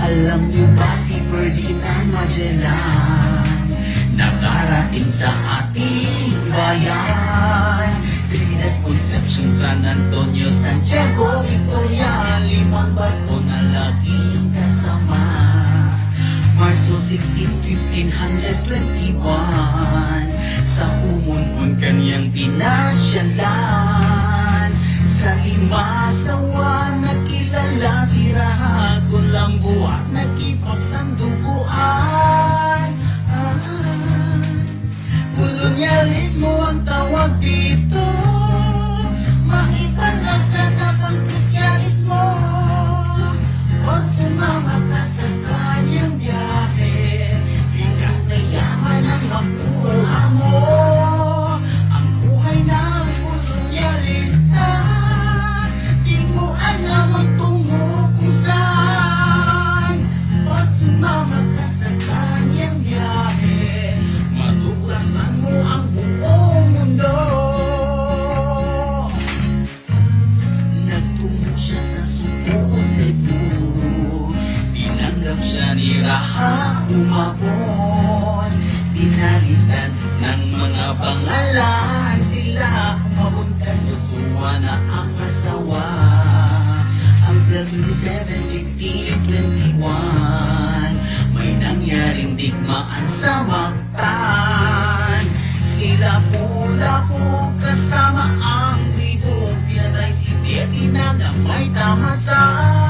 Alam niyo ba si Ferdinand Magellan nakarating sa ating bayan? Trinidad, Concepcion, San Antonio, Santiago, Victoria, 5 barko na laging kasama. Marso 16, 1521, sa Humonhon kaniyang pinasyalan. Sa Limasawa nakilala si Rahagol ang buwan, nakipagsanduguan. Kolonyalismo ang tawag dito, maipanagkanap ang Kristyanismo. Huwag sumama ka sa kanyang biyahe, likas na yaman ang makuha mo. Ang buhay ng kolonyalista, di mo alam ang tungo kung saan. Huwag sumama ka sa kanyang biyahe, matuklasan mo ang buong mundo. Nagtungo siya sa Subo, Cebu, tinanggap siya ni Rahab Humabon. Pinalitan ng mga pangalan, sila Humabon kay Joshua na ang asawa. April 27, 1521, may nangyaring digmaan sa Mactan. Sila pula po kasama ang tribo, pinatay si Ferdinand na may tamasan.